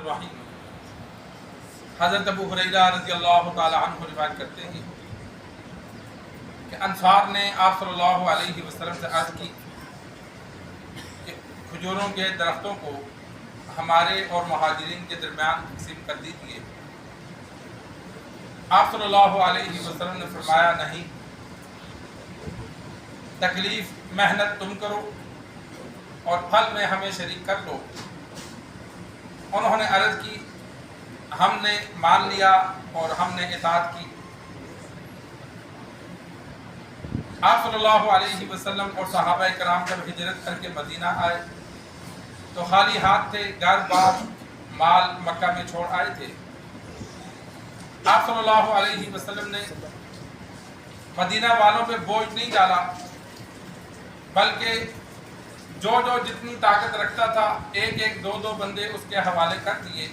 الرحیم۔ حضرت ابو ہریرہ رضی اللہ تعالی عنہ روایت کرتے ہیں کہ انصار نے آپ صلی اللہ علیہ وسلم سے عرض کی کہ کھجوروں کے درختوں کو ہمارے اور مہاجرین کے درمیان تقسیم کر دیجیے۔ آپ صلی اللہ علیہ وسلم نے فرمایا نہیں، تکلیف محنت تم کرو اور پھل میں ہمیں شریک کر لو۔ انہوں نے عرض کی ہم نے مان لیا اور ہم نے اطاعت کی۔ آپ صلی اللہ علیہ وسلم اور صحابہ کرام جب ہجرت کر کے مدینہ آئے تو خالی ہاتھ تھے، گھر بار مال مکہ میں چھوڑ آئے تھے۔ آپ صلی اللہ علیہ وسلم نے مدینہ والوں پہ بوجھ نہیں ڈالا، بلکہ جو جتنی طاقت رکھتا تھا ایک ایک دو دو بندے اس کے حوالے کر دیے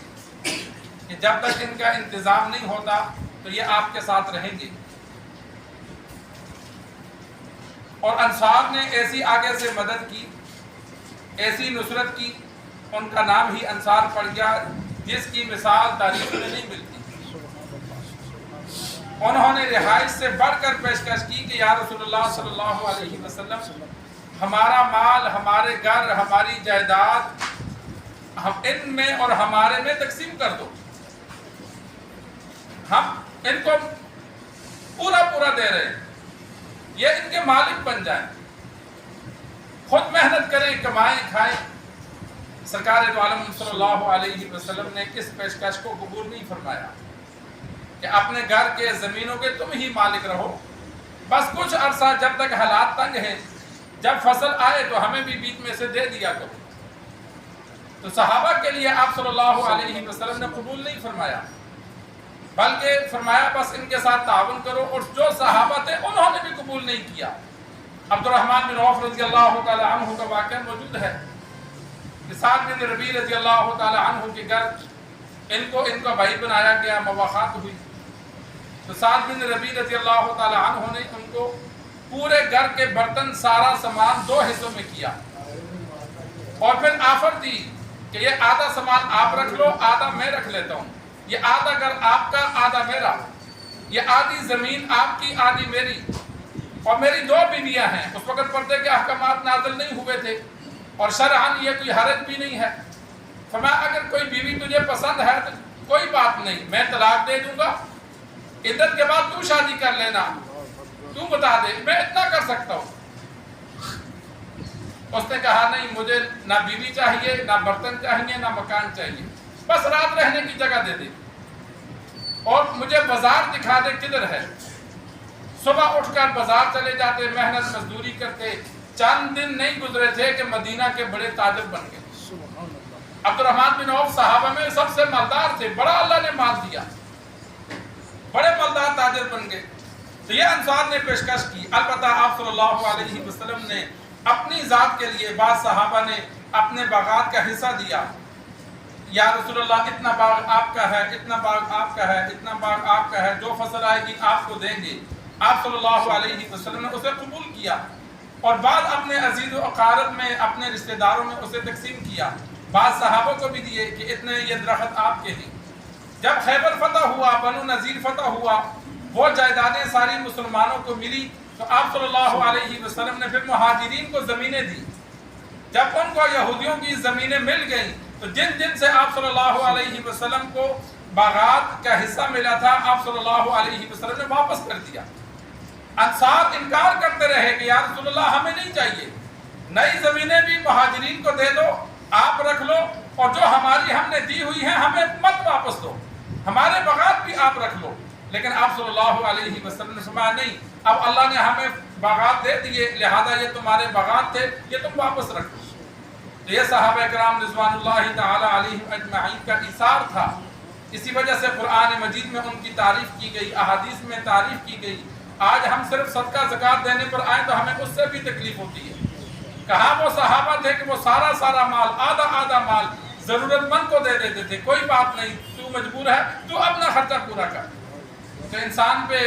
کہ جب تک ان کا انتظام نہیں ہوتا تو یہ آپ کے ساتھ رہیں گے۔ اور انصار نے ایسی آگے سے مدد کی، ایسی نصرت کی، ان کا نام ہی انصار پڑ گیا جس کی مثال تاریخ میں نہیں ملتی۔ انہوں نے رہائش سے بڑھ کر پیشکش کی کہ یا رسول اللہ صلی اللہ علیہ وسلم ہمارا مال، ہمارے گھر، ہماری جائیداد ہم ان میں اور ہمارے میں تقسیم کر دو، ہم ان کو پورا دے رہے ہیں، یہ ان کے مالک بن جائیں، خود محنت کریں، کمائیں، کھائیں۔ سرکار دو عالم صلی اللہ علیہ وسلم نے کس پیشکش کو قبول نہیں فرمایا کہ اپنے گھر کے زمینوں کے تم ہی مالک رہو، بس کچھ عرصہ جب تک حالات تنگ ہیں، جب فصل آئے تو ہمیں بھی بیچ میں سے دے دیا کرو۔ تو صحابہ کے لیے آپ صلی اللہ علیہ وسلم نے قبول نہیں فرمایا، بلکہ فرمایا بس ان کے ساتھ تعاون کرو، اور جو صحابہ تھے انہوں نے بھی قبول نہیں کیا۔ عبد الرحمن بن عوف رضی اللہ تعالی عنہ کا واقعہ موجود ہے کہ سعد بن ربیع رضی اللہ تعالی عنہ کے گھر ان کو بھائی بنایا گیا، مواخات ہوئی تو سعد بن ربیع رضی اللہ تعالی عنہ نے ان کو پورے گھر کے برتن سارا سامان 2 حصوں میں کیا، اور پھر آفر دی کہ یہ آدھا سامان آپ رکھ لو، آدھا میں رکھ لیتا ہوں، یہ آدھا گھر آپ کا، آدھا میرا، یہ آدھی زمین آپ کی، آدھی میری، اور میری 2 بیویاں ہیں۔ اس وقت پردے کے احکامات نازل نہیں ہوئے تھے اور شرعاً یہ کوئی حرج بھی نہیں ہے۔ فرمایا اگر کوئی بیوی تجھے پسند ہے تو کوئی بات نہیں، میں طلاق دے دوں گا، عدت کے بعد تو شادی کر لینا، تو بتا دے، میں اتنا کر سکتا ہوں۔ اس نے کہا نہیں، مجھے نہ بیوی چاہیے، نہ برتن چاہیے، نہ مکان چاہیے، بس رات رہنے کی جگہ دے دے، اور مجھے بازار دکھا دے کدھر ہے۔ صبح اٹھ کر بازار چلے جاتے، محنت مزدوری کرتے، چند دن نہیں گزرے تھے کہ مدینہ کے بڑے تاجر بن گئے۔ عبد الرحمن بن عوف صحابہ میں سب سے مالدار تھے، بڑا اللہ نے مال دیا، بڑے مالدار تاجر بن گئے۔ تو یہ انصار نے پیشکش کی۔ البتہ آپ صلی اللہ علیہ وسلم نے اپنی ذات کے لیے، بعض صحابہ نے اپنے باغات کا حصہ دیا، یا رسول اللہ اتنا باغ آپ کا ہے، اتنا باغ آپ کا ہے، اتنا باغ آپ کا ہے، جو فصل آئے گی آپ کو دیں گے۔ آپ صلی اللہ علیہ وسلم نے اسے قبول کیا، اور بعد اپنے عزیز و اقارب میں، اپنے رشتہ داروں میں اسے تقسیم کیا، بعض صحابہ کو بھی دیے کہ اتنے یہ درخت آپ کے ہیں۔ جب خیبر فتح ہوا، بنو نذیر فتح ہوا، وہ جائیدادیں ساری مسلمانوں کو ملی، تو آپ صلی اللہ علیہ وسلم نے پھر مہاجرین کو زمینیں دی۔ جب ان کو یہودیوں کی زمینیں مل گئیں تو جن سے آپ صلی اللہ علیہ وسلم کو باغات کا حصہ ملا تھا، آپ صلی اللہ علیہ وسلم نے واپس کر دیا۔ انصار انکار کرتے رہے کہ یا رسول اللہ ہمیں نہیں چاہیے، نئی زمینیں بھی مہاجرین کو دے دو، آپ رکھ لو، اور جو ہماری ہم نے دی ہوئی ہیں ہمیں مت واپس دو، ہمارے باغات بھی آپ رکھ لو۔ لیکن آپ صلی اللہ علیہ وسلم نے فرمایا نہیں، اب اللہ نے ہمیں باغات دے دیے، لہذا یہ تمہارے باغات تھے، یہ تم واپس رکھ لو۔ تو یہ صحابہ کرام رضوان اللہ تعالی علیہم اجمعین کا ایثار تھا، اسی وجہ سے قرآن مجید میں ان کی تعریف کی گئی، احادیث میں تعریف کی گئی۔ آج ہم صرف صدقہ زکوٰۃ دینے پر آئیں تو ہمیں اس سے بھی تکلیف ہوتی ہے۔ کہاں وہ صحابہ تھے کہ وہ سارا مال، آدھا مال ضرورت مند کو دے دیتے تھے، کوئی بات نہیں، تو مجبور ہے، تو اپنا خرچہ پورا کر۔ تو انسان پہ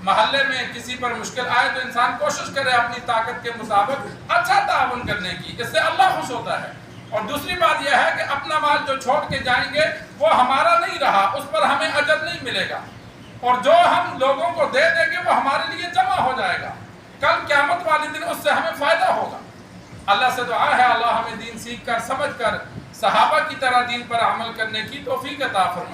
محلے میں کسی پر مشکل آئے تو انسان کوشش کرے اپنی طاقت کے مطابق اچھا تعاون کرنے کی، اس سے اللہ خوش ہوتا ہے۔ اور دوسری بات یہ ہے کہ اپنا مال جو چھوڑ کے جائیں گے وہ ہمارا نہیں رہا، اس پر ہمیں اجر نہیں ملے گا، اور جو ہم لوگوں کو دے دیں گے وہ ہمارے لیے جمع ہو جائے گا، کل قیامت والے دن اس سے ہمیں فائدہ ہوگا۔ اللہ سے دعا ہے اللہ ہمیں دین سیکھ کر سمجھ کر صحابہ کی طرح دین پر عمل کرنے کی توفیق عطا فرمائے۔